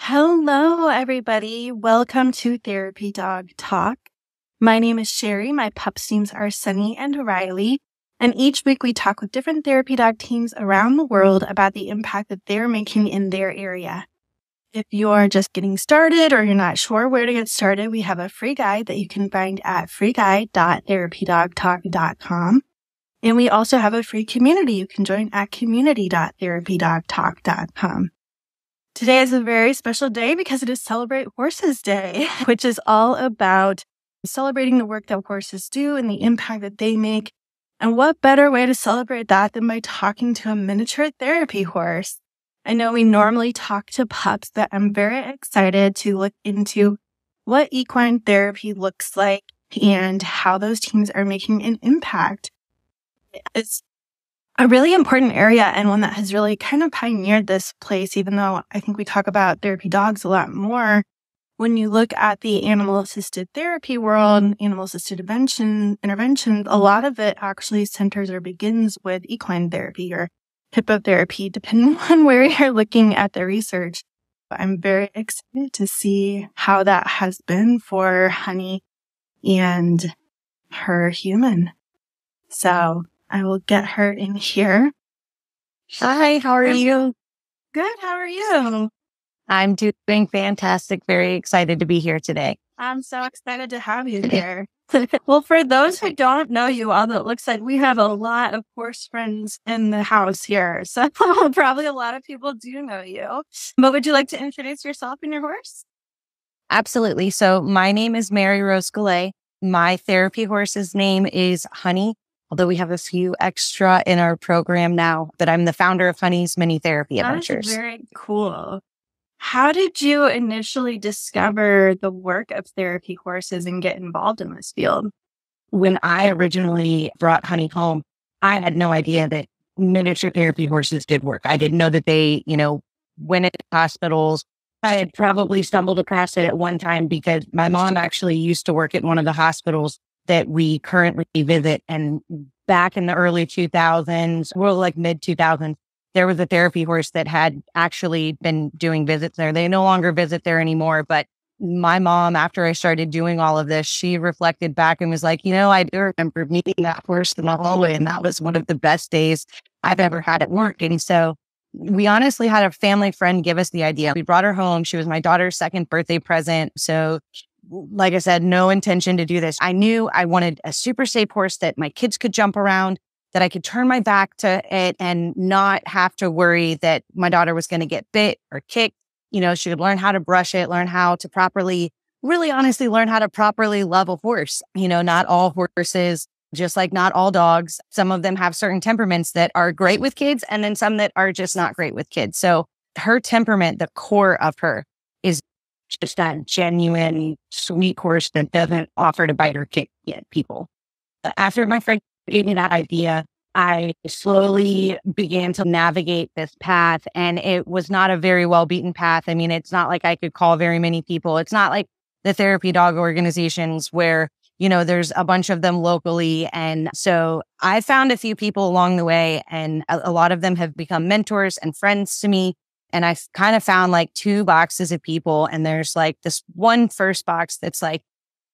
Hello, everybody. Welcome to Therapy Dog Talk. My name is Sherry. My pups names are Sunny and Riley. And each week we talk with different therapy dog teams around the world about the impact that they're making in their area. If you're just getting started or you're not sure where to get started, we have a free guide that you can find at freeguide.therapydogtalk.com. And we also have a free community you can join at community.therapydogtalk.com. Today is a very special day because it is Celebrate Horses Day, which is all about celebrating the work that horses do and the impact that they make. And what better way to celebrate that than by talking to a miniature therapy horse? I know we normally talk to pups, but I'm very excited to look into what equine therapy looks like and how those teams are making an impact. It's a really important area and one that has really kind of pioneered this place, even though I think we talk about therapy dogs a lot more. When you look at the animal-assisted therapy world, animal-assisted interventions, a lot of it actually centers or begins with equine therapy or hippotherapy, depending on where you're looking at the research. But I'm very excited to see how that has been for Honey and her human. So I will get her in here. Hi, how are you? Good. How are you? I'm doing fantastic. Very excited to be here today. I'm so excited to have you here. Well, for those who don't know you, although it looks like we have a lot of horse friends in the house here, so probably a lot of people do know you. But would you like to introduce yourself and your horse? Absolutely. So my name is Mary Rose Gullet. My therapy horse's name is Honey, although we have a few extra in our program now, but I'm the founder of Honey's Mini Therapy Adventures. That's very cool. How did you initially discover the work of therapy horses and get involved in this field? When I originally brought Honey home, I had no idea that miniature therapy horses did work. I didn't know that they, went into hospitals. I had probably stumbled across it at one time because my mom actually used to work at one of the hospitals that we currently visit. And back in the early 2000s, well, like mid 2000s, there was a therapy horse that had actually been doing visits there. They no longer visit there anymore. But my mom, after I started doing all of this, she reflected back and was like, I do remember meeting that horse in the hallway. And that was one of the best days I've ever had at work. And so we honestly had a family friend give us the idea. We brought her home. She was my daughter's second birthday present. So like I said, no intention to do this. I knew I wanted a super safe horse that my kids could jump around, that I could turn my back to it and not have to worry that my daughter was going to get bit or kicked. She would learn how to brush it, learn how to properly, really honestly, learn how to properly love a horse. Not all horses, just like not all dogs. Some of them have certain temperaments that are great with kids and then some that are just not great with kids. So her temperament, the core of her is just that genuine, sweet horse that doesn't offer to bite or kick people. After my friend gave me that idea, I slowly began to navigate this path, and it was not a very well beaten path. I mean, it's not like I could call very many people. It's not like the therapy dog organizations where, there's a bunch of them locally. And so I found a few people along the way, and a lot of them have become mentors and friends to me. And I kind of found like two boxes of people. And there's like this one first box that's like,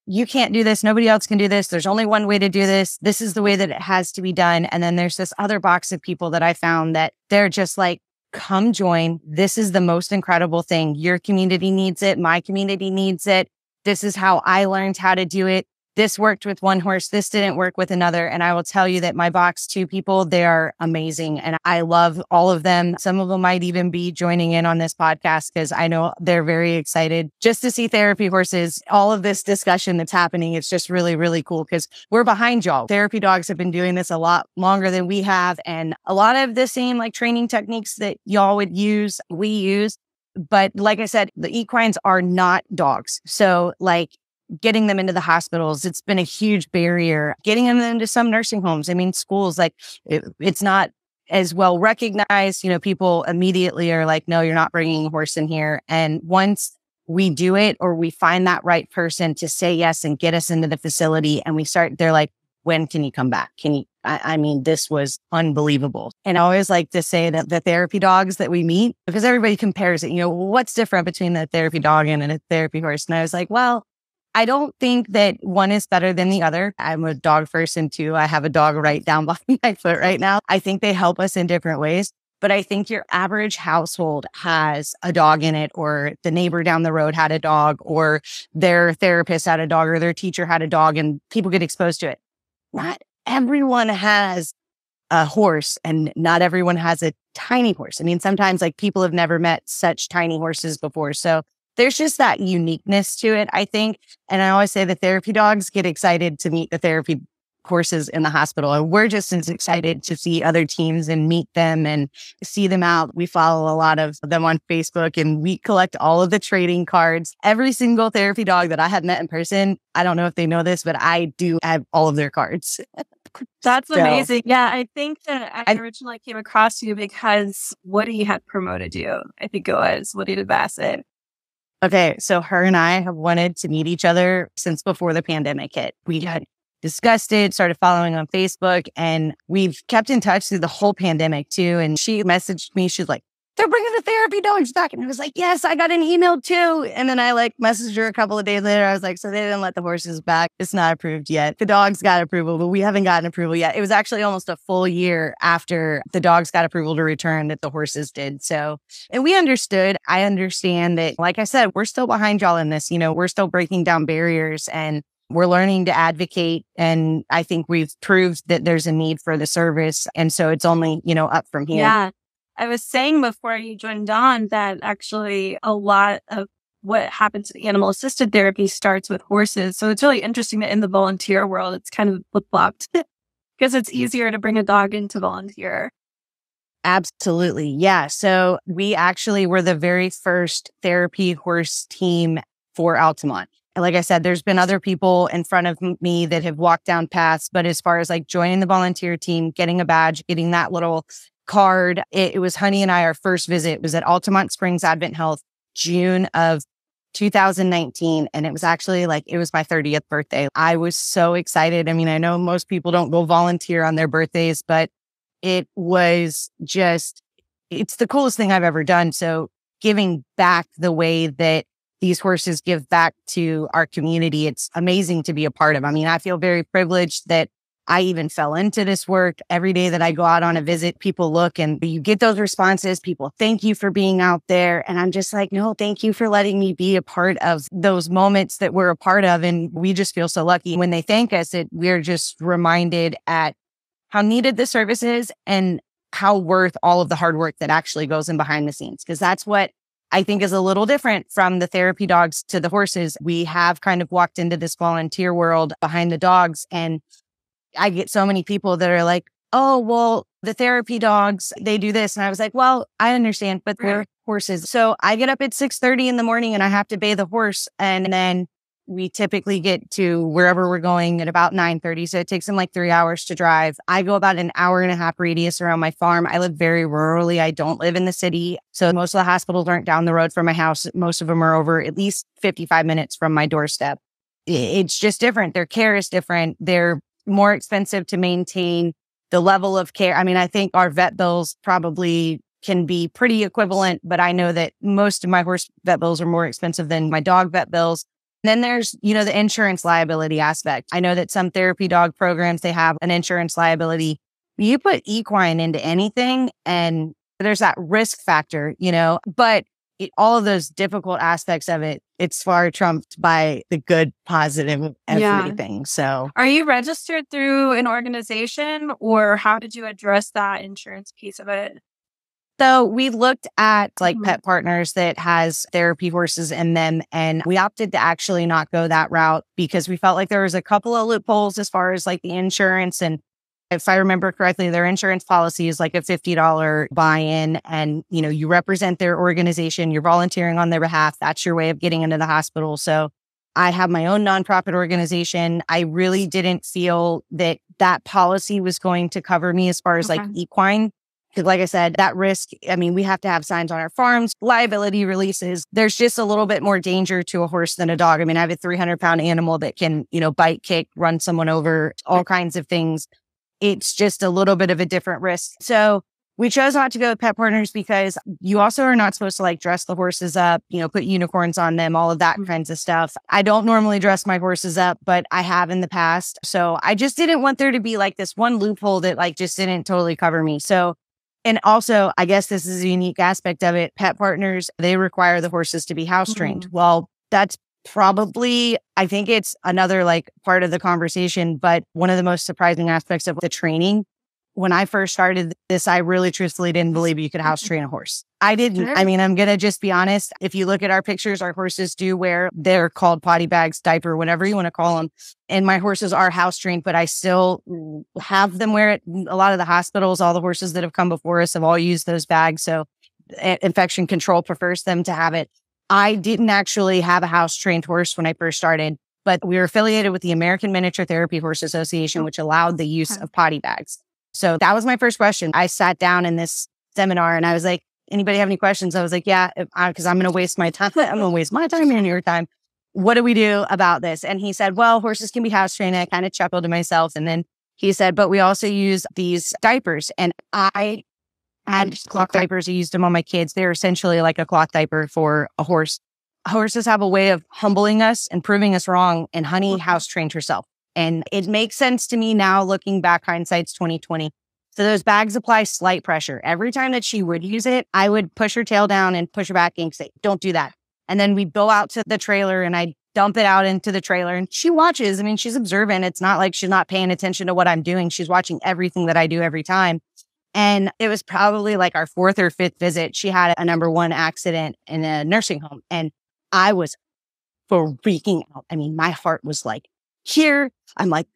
you can't do this. Nobody else can do this. There's only one way to do this. This is the way that it has to be done. And then there's this other box of people that I found that they're just like, come join. This is the most incredible thing. Your community needs it. My community needs it. This is how I learned how to do it. This worked with one horse. This didn't work with another. And I will tell you that my box two people, they are amazing. And I love all of them. Some of them might even be joining in on this podcast because I know they're very excited just to see therapy horses. All of this discussion that's happening, it's just really, really cool because we're behind y'all. Therapy dogs have been doing this a lot longer than we have. And a lot of the same like training techniques that y'all would use, we use. But like I said, the equines are not dogs. So like, getting them into the hospitals, it's been a huge barrier. Getting them into some nursing homes, schools, like it's not as well recognized. People immediately are like, no, you're not bringing a horse in here. And once we do it or we find that right person to say yes and get us into the facility and we start, they're like, when can you come back? Can I mean, this was unbelievable. And I always like to say that the therapy dogs that we meet, because everybody compares it, what's different between a therapy dog and a therapy horse? And I was like, well, I don't think that one is better than the other. I'm a dog person too. I have a dog right down behind my foot right now. I think they help us in different ways. But I think your average household has a dog in it, or the neighbor down the road had a dog, or their therapist had a dog, or their teacher had a dog, and people get exposed to it. Not everyone has a horse, and not everyone has a tiny horse. I mean, sometimes like people have never met such tiny horses before. So there's just that uniqueness to it, I think. And I always say the therapy dogs get excited to meet the therapy horses in the hospital. And we're just as excited to see other teams and meet them and see them out. We follow a lot of them on Facebook, and we collect all of the trading cards. Every single therapy dog that I have met in person, I don't know if they know this, but I do have all of their cards. That's amazing. Yeah, I think that I originally came across you because Woody had promoted you. I think it was Woody the Basset. Okay, so her and I have wanted to meet each other since before the pandemic hit. We had discussed it, started following on Facebook, and we've kept in touch through the whole pandemic too. And she messaged me, she's like, they're bringing the therapy dogs back. And I was like, yes, I got an email too. And then I messaged her a couple of days later. I was like, so they didn't let the horses back. It's not approved yet. The dogs got approval, but we haven't gotten approval yet. It was actually almost a full year after the dogs got approval to return that the horses did. So, and we understood. I understand that, like I said, we're still behind y'all in this. We're still breaking down barriers, and we're learning to advocate. And I think we've proved that there's a need for the service. And so it's only, up from here. Yeah. I was saying before you joined on that actually a lot of what happens in animal assisted therapy starts with horses. So it's really interesting that in the volunteer world, it's kind of flip-flopped because it's easier to bring a dog into volunteer. Absolutely. Yeah. So we actually were the very first therapy horse team for Altamont. And like I said, there's been other people in front of me that have walked down paths. But as far as joining the volunteer team, getting a badge, getting that little card, it was Honey and I, our first visit was at Altamont Springs Advent Health, June of 2019. And it was actually it was my 30th birthday. I was so excited. I mean, I know most people don't go volunteer on their birthdays, but it was it's the coolest thing I've ever done. So giving back the way that these horses give back to our community, it's amazing to be a part of. I mean, I feel very privileged that I even fell into this work. Every day that I go out on a visit, people look and you get those responses. People, thank you for being out there. And I'm just like, no, thank you for letting me be a part of those moments that we're a part of. And we just feel so lucky. When they thank us, we're just reminded at how needed the service is and how worth all of the hard work that actually goes in behind the scenes. Because that's what I think is a little different from the therapy dogs to the horses. We have kind of walked into this volunteer world behind the dogs, and I get so many people that are like, oh, well, the therapy dogs, they do this. And I was like, well, I understand, but they're horses. So I get up at 6:30 in the morning and I have to bathe a horse. And then we typically get to wherever we're going at about 9:30. So it takes them 3 hours to drive. I go about an hour and a half radius around my farm. I live very rurally. I don't live in the city. So most of the hospitals aren't down the road from my house. Most of them are over at least 55 minutes from my doorstep. It's just different. Their care is different. They're more expensive to maintain. The level of care, I mean, I think our vet bills probably can be pretty equivalent, but I know that most of my horse vet bills are more expensive than my dog vet bills. Then there's, the insurance liability aspect. I know that some therapy dog programs, they have an insurance liability. You put equine into anything and there's that risk factor, but all of those difficult aspects of it, it's far trumped by the good, positive, everything. Yeah. So are you registered through an organization, or how did you address that insurance piece of it? So we looked at Pet Partners that has therapy horses in them, and we opted to actually not go that route because we felt like there was a couple of loopholes as far as the insurance. And if I remember correctly, their insurance policy is a $50 buy-in, and you represent their organization, you're volunteering on their behalf. That's your way of getting into the hospital. So I have my own nonprofit organization. I really didn't feel that policy was going to cover me as far as equine. Because like I said, that risk, I mean, we have to have signs on our farms, liability releases. There's just a little bit more danger to a horse than a dog. I mean, I have a 300-pound animal that can, bite, kick, run someone over, all kinds of things. it's just a little bit of a different risk. So we chose not to go with pet partners because you also are not supposed to like dress the horses up, put unicorns on them, all of that kinds of stuff. I don't normally dress my horses up, but I have in the past. So I just didn't want there to be like this one loophole that like just didn't totally cover me. So, and also, I guess this is a unique aspect of it. Pet partners, they require the horses to be house trained. Well, that's probably, I think it's another like part of the conversation, but one of the most surprising aspects of the training. When I first started this, I really truthfully didn't believe you could house train a horse. I didn't. I mean, I'm going to just be honest. If you look at our pictures, our horses do wear, they're called potty bags, diaper, whatever you want to call them. And my horses are house trained, but I still have them wear it. A lot of the hospitals, all the horses that have come before us have all used those bags. So infection control prefers them to have it. I didn't actually have a house trained horse when I first started, but we were affiliated with the American Miniature Therapy Horse Association, which allowed the use of potty bags. So that was my first question. I sat down in this seminar and I was like, anybody have any questions? I was like, yeah, because I'm going to waste my time. I'm going to waste my time and your time. What do we do about this? And he said, well, horses can be house trained. I kind of chuckled to myself. And then he said, but we also use these diapers. And I had cloth diapers. I used them on my kids. They're essentially like a cloth diaper for a horse. Horses have a way of humbling us and proving us wrong. And Honey house trained herself. And it makes sense to me now, looking back, hindsight's 2020. So those bags apply slight pressure. Every time that she would use it, I would push her tail down and push her back and say, don't do that. And then we'd go out to the trailer and I'd dump it out into the trailer and she watches. I mean, she's observant. It's not like she's not paying attention to what I'm doing. She's watching everything that I do every time. And it was probably like our fourth or fifth visit. She had a number one accident in a nursing home. And I was freaking out. I mean, my heart was like, here, I'm like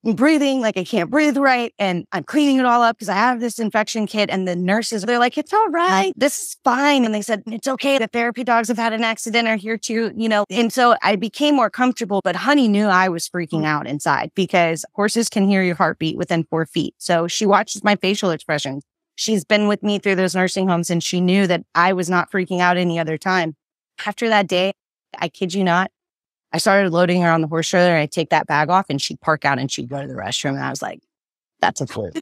breathing, like I can't breathe right. And I'm cleaning it all up because I have this infection kit. And the nurses, they're like, it's all right. This is fine. And they said, it's okay. The therapy dogs have had an accident are here too, And so I became more comfortable, but Honey knew I was freaking out inside because horses can hear your heartbeat within 4 feet. So she watches my facial expressions. She's been with me through those nursing homes and she knew that I was not freaking out any other time. After that day, I kid you not, I started loading her on the horse trailer and I'd take that bag off and she'd park out and she'd go to the restroom. And I was like, that's a fluke.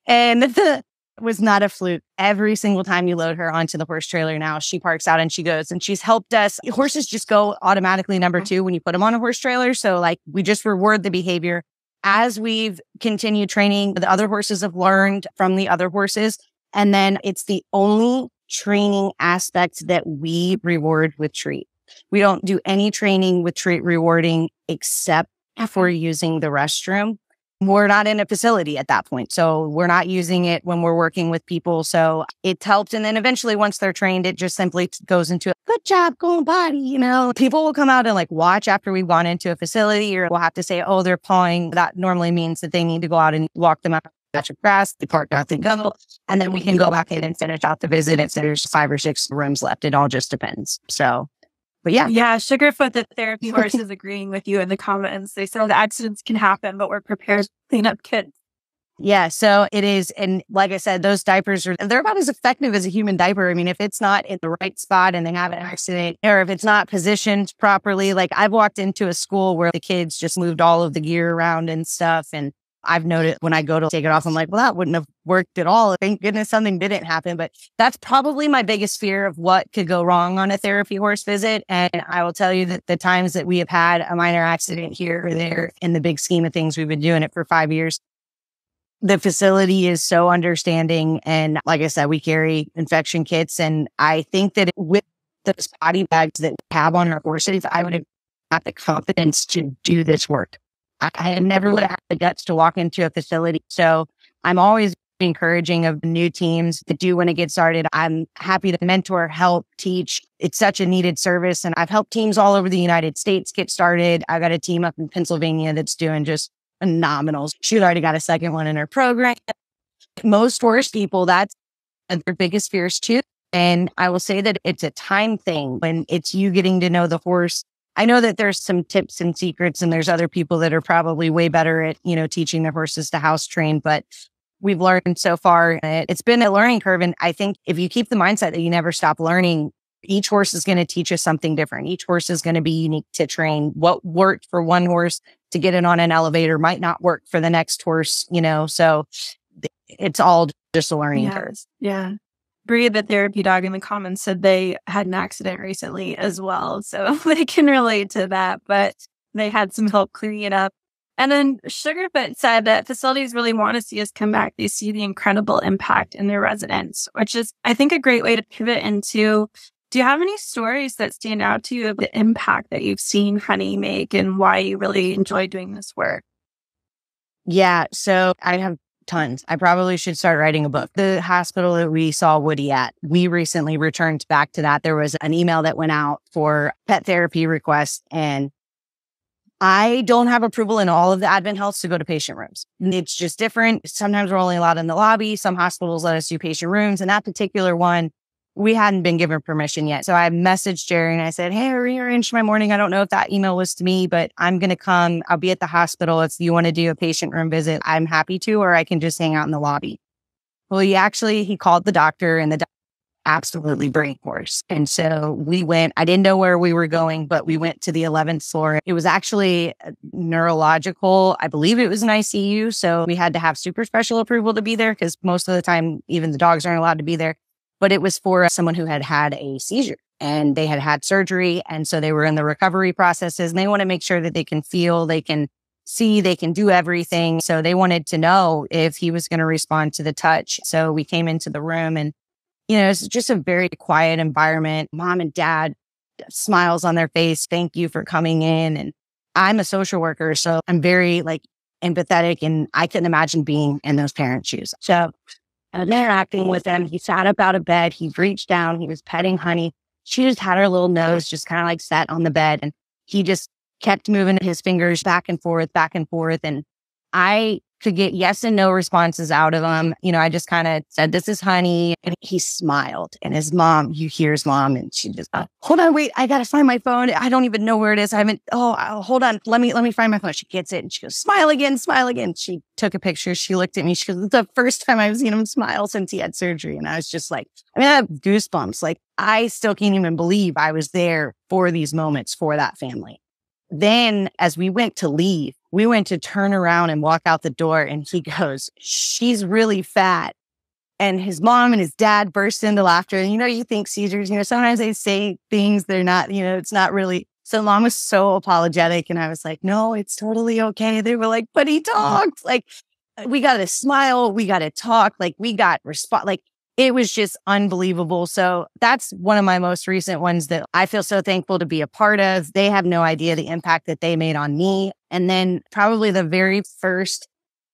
And it was not a fluke. Every single time you load her onto the horse trailer now, she parks out and she goes and she's helped us. Horses just go automatically number 2 when you put them on a horse trailer. So like we just reward the behavior. As we've continued training, the other horses have learned from the other horses. And then it's the only training aspect that we reward with treat. We don't do any training with treat rewarding except for using the restroom. We're not in a facility at that point. So we're not using it when we're working with people. So it helped. And then eventually once they're trained, it just simply goes into a good job, going potty, People will come out and like watch after we've gone into a facility or we'll have to say, oh, they're pawing. That normally means that they need to go out and walk them out patch of grass, they park out, they go, and then we can go back in and finish out the visit if there's 5 or 6 rooms left. It all just depends. So, but yeah. Yeah, Sugarfoot, the therapy horse, is agreeing with you in the comments. They said the accidents can happen, but we're prepared to clean up kids. Yeah, so it is. And like I said, those diapers they're about as effective as a human diaper. I mean, if it's not in the right spot and they have an accident, or if it's not positioned properly, like I've walked into a school where the kids just moved all of the gear around and stuff. And I've noticed when I go to take it off, I'm like, well, that wouldn't have worked at all. Thank goodness something didn't happen. But that's probably my biggest fear of what could go wrong on a therapy horse visit. And I will tell you that the times that we have had a minor accident here or there, in the big scheme of things, we've been doing it for 5 years. The facility is so understanding. And like I said, we carry infection kits. And I think that with those potty bags that we have on our horses, I would have got the confidence to do this work. I never would have had the guts to walk into a facility. So I'm always encouraging of new teams that do when it gets started. I'm happy to mentor, help, teach. It's such a needed service. And I've helped teams all over the United States get started. I got a team up in Pennsylvania that's doing just phenomenal. She's already got a second one in her program. Most horse people, that's their biggest fears too. And I will say that it's a time thing when it's you getting to know the horse. I know that there's some tips and secrets and there's other people that are probably way better at, teaching their horses to house train, but we've learned so far. It's been a learning curve. And I think if you keep the mindset that you never stop learning, each horse is going to teach us something different. Each horse is going to be unique to train. What worked for one horse to get it on an elevator might not work for the next horse, so it's all just a learning curve. Yeah. Bree, the therapy dog in the comments, said they had an accident recently as well. So they can relate to that, but they had some help clearing it up. And then Sugarfoot said that facilities really want to see us come back. They see the incredible impact in their residents, which is, I think, a great way to pivot into, do you have any stories that stand out to you of the impact that you've seen Honey make and why you really enjoy doing this work? Yeah, so I have tons. I probably should start writing a book. The hospital that we saw Woody at, we recently returned back to that. There was an email that went out for pet therapy requests, and I don't have approval in all of the Advent Healths to go to patient rooms. It's just different. Sometimes we're only allowed in the lobby. Some hospitals let us do patient rooms. And that particular one, we hadn't been given permission yet. So I messaged Jerry and I said, hey, I rearranged my morning. I don't know if that email was to me, but I'm going to come. I'll be at the hospital. If you want to do a patient room visit, I'm happy to, or I can just hang out in the lobby. Well, he called the doctor, and the doctor absolutely brain horse. And so we went. I didn't know where we were going, but we went to the 11th floor. It was actually neurological. I believe it was an ICU. So we had to have super special approval to be there, because most of the time, even the dogs aren't allowed to be there. But it was for someone who had had a seizure and they had had surgery. And so they were in the recovery processes, and they want to make sure that they can feel, they can see, they can do everything. So they wanted to know if he was going to respond to the touch. So we came into the room, and it's just a very quiet environment. Mom and dad, smiles on their face. Thank you for coming in. And I'm a social worker, so I'm very empathetic, and I couldn't imagine being in those parents' shoes. So I was interacting with him. He sat up out of bed. He reached down. He was petting Honey. She just had her little nose just kind of sat on the bed, and he just kept moving his fingers back and forth, back and forth. And I could get yes and no responses out of him. I just kind of said, this is Honey. And he smiled. And his mom, you hear his mom, and she just, hold on, wait, I got to find my phone. I don't even know where it is. Hold on. Let me find my phone. She gets it, and she goes, smile again, smile again. She took a picture. She looked at me. She goes, it's the first time I've seen him smile since he had surgery. And I was just I have goosebumps. I still can't even believe I was there for these moments for that family. Then as we went to leave, we went to turn around and walk out the door, and he goes, she's really fat. And his mom and his dad burst into laughter. And, you think seizures, sometimes they say things they're not, it's not really. So mom was so apologetic. And I was like, no, it's totally okay. They were like, but he talked. We got to smile. We got to talk. We got response. It was just unbelievable. So that's one of my most recent ones that I feel so thankful to be a part of. They have no idea the impact that they made on me. And then probably the very first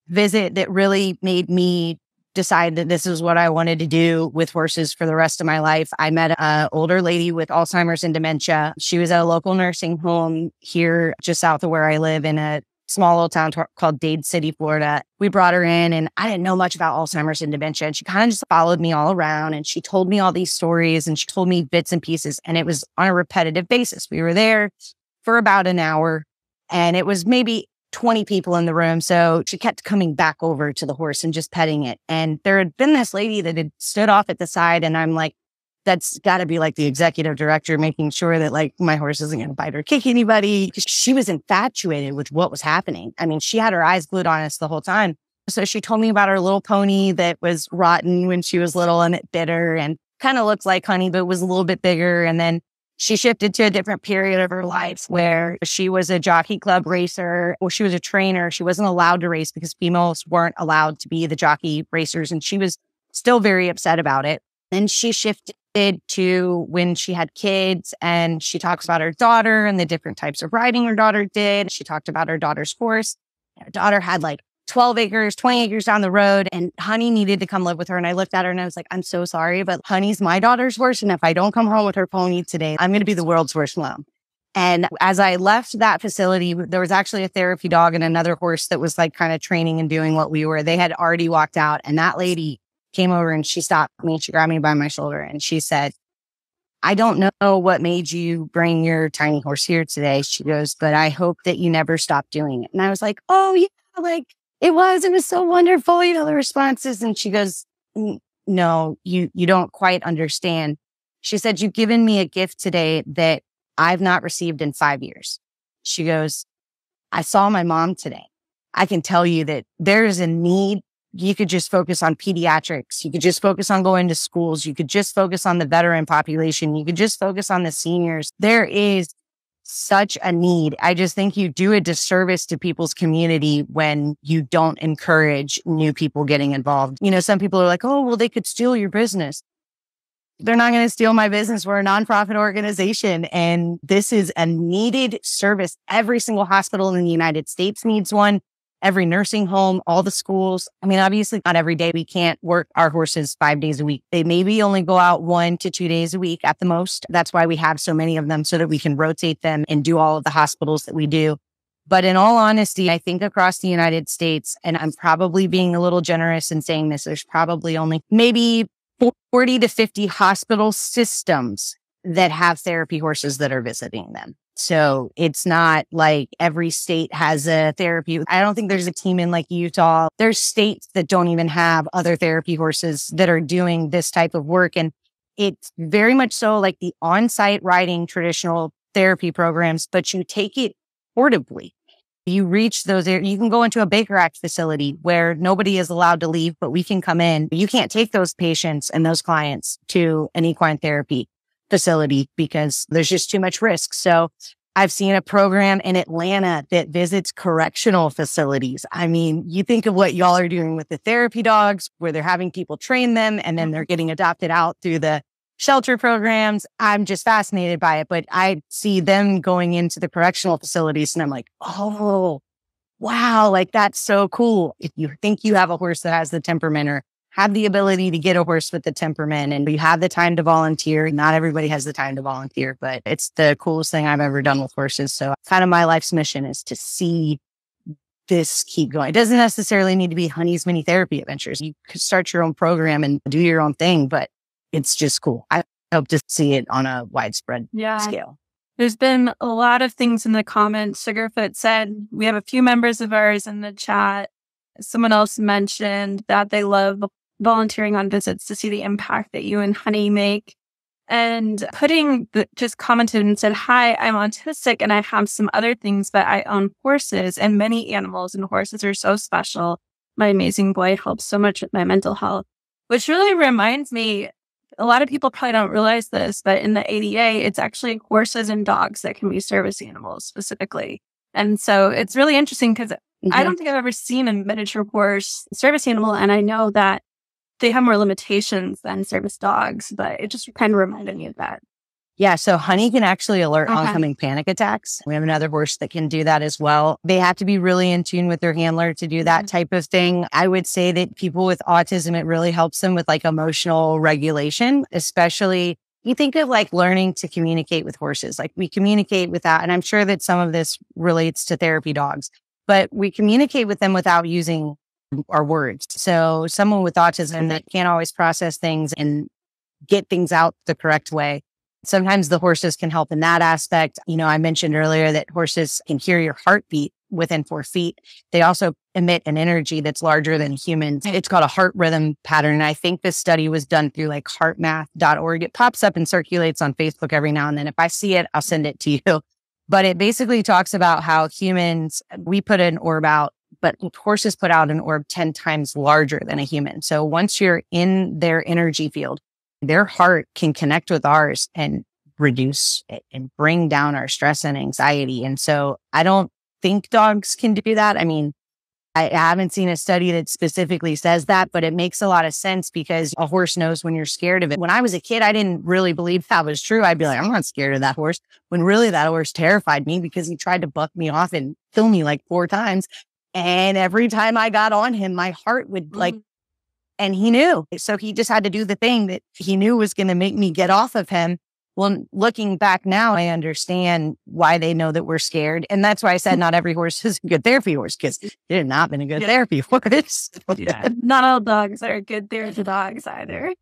visit that really made me decide that this is what I wanted to do with horses for the rest of my life. I met an older lady with Alzheimer's and dementia. She was at a local nursing home here just south of where I live, in a small little town called Dade City, Florida. We brought her in, and I didn't know much about Alzheimer's and dementia. And she kind of just followed me all around, and she told me all these stories, and she told me bits and pieces. And it was on a repetitive basis. We were there for about an hour, and it was maybe 20 people in the room. So she kept coming back over to the horse and just petting it. And there had been this lady that had stood off at the side, and I'm like, that's got to be the executive director, making sure that my horse isn't going to bite or kick anybody. She was infatuated with what was happening. I mean, she had her eyes glued on us the whole time. So she told me about her little pony that was rotten when she was little, and it bit her, and kind of looked like Honey, but was a little bit bigger. And then she shifted to a different period of her life where she was a jockey club racer, or she was a trainer. She wasn't allowed to race because females weren't allowed to be the jockey racers. And she was still very upset about it. Then she shifted to when she had kids, and she talks about her daughter and the different types of riding her daughter did. She talked about her daughter's horse. Her daughter had 12 acres, 20 acres down the road, and Honey needed to come live with her. And I looked at her and I was like, I'm so sorry, but Honey's my daughter's horse. And if I don't come home with her pony today, I'm going to be the world's worst mom. And as I left that facility, there was actually a therapy dog and another horse that was kind of training and doing what we were. They had already walked out, and that lady came over and she stopped me. She grabbed me by my shoulder and she said, I don't know what made you bring your tiny horse here today. She goes, but I hope that you never stop doing it. And I was like, oh yeah, it was so wonderful, the responses. And she goes, no, you don't quite understand. She said, you've given me a gift today that I've not received in 5 years. She goes, I saw my mom today. I can tell you that there is a need. You could just focus on pediatrics. You could just focus on going to schools. You could just focus on the veteran population. You could just focus on the seniors. There is such a need. I just think you do a disservice to people's community when you don't encourage new people getting involved. You know, some people are like, oh, well, they could steal your business. They're not going to steal my business. We're a nonprofit organization, and this is a needed service. Every single hospital in the United States needs one. Every nursing home, all the schools. I mean, obviously not every day. We can't work our horses 5 days a week. They maybe only go out 1 to 2 days a week at the most. That's why we have so many of them, so that we can rotate them and do all of the hospitals that we do. But in all honesty, I think across the United States, and I'm probably being a little generous in saying this, there's probably only maybe 40 to 50 hospital systems that have therapy horses that are visiting them. So it's not like every state has a therapy. I don't think there's a team in like Utah. There's states that don't even have other therapy horses that are doing this type of work. And it's very much so like the on-site riding traditional therapy programs, but you take it portably. You reach those areas. You can go into a Baker Act facility where nobody is allowed to leave, but we can come in. You can't take those patients and those clients to an equine therapy facility because there's just too much risk. So I've seen a program in Atlanta that visits correctional facilities. I mean, you think of what y'all are doing with the therapy dogs, where they're having people train them and then they're getting adopted out through the shelter programs. I'm just fascinated by it, but I see them going into the correctional facilities and I'm like, oh, wow, like that's so cool. If you think you have a horse that has the temperament or have the ability to get a horse with the temperament and you have the time to volunteer, not everybody has the time to volunteer, but it's the coolest thing I've ever done with horses. So kind of my life's mission is to see this keep going. It doesn't necessarily need to be Honey's Mini Therapy Adventures. You could start your own program and do your own thing, but it's just cool. I hope to see it on a widespread scale. There's been a lot of things in the comments. Sugarfoot said, we have a few members of ours in the chat. Someone else mentioned that they love volunteering on visits to see the impact that you and Honey make. And just commented and said, hi, I'm autistic and I have some other things, but I own horses and many animals, and horses are so special. My amazing boy helps so much with my mental health, which really reminds me, a lot of people probably don't realize this, but in the ADA, it's actually horses and dogs that can be service animals specifically. And so it's really interesting because I don't think I've ever seen a miniature horse service animal. And I know that they have more limitations than service dogs, but it just kind of reminded me of that. Yeah. So Honey can actually alert oncoming panic attacks. We have another horse that can do that as well. They have to be really in tune with their handler to do that type of thing. I would say that people with autism, it really helps them with like emotional regulation, especially you think of like learning to communicate with horses. Like we communicate without, and I'm sure that some of this relates to therapy dogs, but we communicate with them without using our words. So someone with autism that can't always process things and get things out the correct way. Sometimes the horses can help in that aspect. You know, I mentioned earlier that horses can hear your heartbeat within 4 feet. They also emit an energy that's larger than humans. It's called a heart rhythm pattern. And I think this study was done through like heartmath.org. It pops up and circulates on Facebook every now and then. If I see it, I'll send it to you. But it basically talks about how humans, we put an orb out, but horses put out an orb 10 times larger than a human. So once you're in their energy field, their heart can connect with ours and reduce it and bring down our stress and anxiety. And so I don't think dogs can do that. I mean, I haven't seen a study that specifically says that, but it makes a lot of sense because a horse knows when you're scared of it. When I was a kid, I didn't really believe that was true. I'd be like, I'm not scared of that horse. When really that horse terrified me because he tried to buck me off and kill me like 4 times. And every time I got on him, my heart would and he knew. So he just had to do the thing that he knew was going to make me get off of him. Well, looking back now, I understand why they know that we're scared. And that's why I said not every horse is a good therapy horse, because they've not been a good therapy horse. Not all dogs are good therapy dogs either.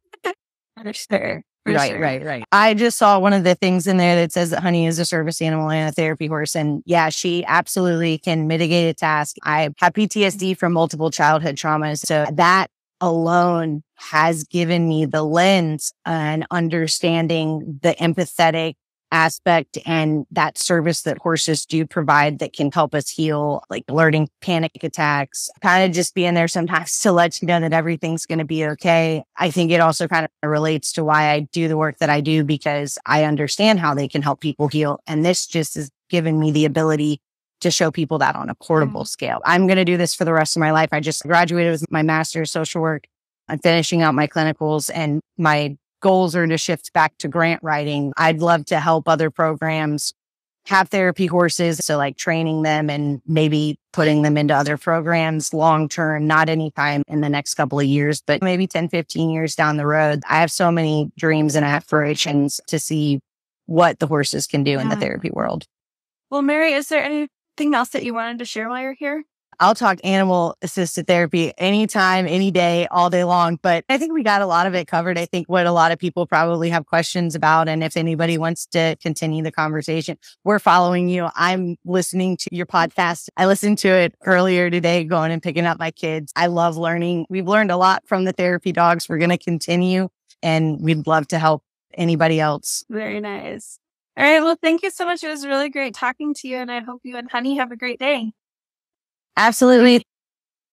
For sure. Right. I just saw one of the things in there that says that Honey is a service animal and a therapy horse. And yeah, she absolutely can mitigate a task. I have PTSD from multiple childhood traumas. So that alone has given me the lens and understanding the empathetic aspect and that service that horses do provide that can help us heal, like alerting panic attacks, kind of just being there sometimes to let you know that everything's going to be okay. I think it also kind of relates to why I do the work that I do, because I understand how they can help people heal. And this just has given me the ability to show people that on a portable scale. I'm going to do this for the rest of my life. I just graduated with my master's social work. I'm finishing out my clinicals, and my goals are to shift back to grant writing. I'd love to help other programs have therapy horses. So like training them and maybe putting them into other programs long term, not anytime in the next couple of years, but maybe 10, 15 years down the road. I have so many dreams and aspirations to see what the horses can do in the therapy world. Well, Mary, is there anything else that you wanted to share while you're here? I'll talk animal assisted therapy anytime, any day, all day long. But I think we got a lot of it covered. I think what a lot of people probably have questions about. And if anybody wants to continue the conversation, we're following you. I'm listening to your podcast. I listened to it earlier today, going and picking up my kids. I love learning. We've learned a lot from the therapy dogs. We're going to continue, and we'd love to help anybody else. Very nice. All right. Well, thank you so much. It was really great talking to you. And I hope you and Honey have a great day. Absolutely.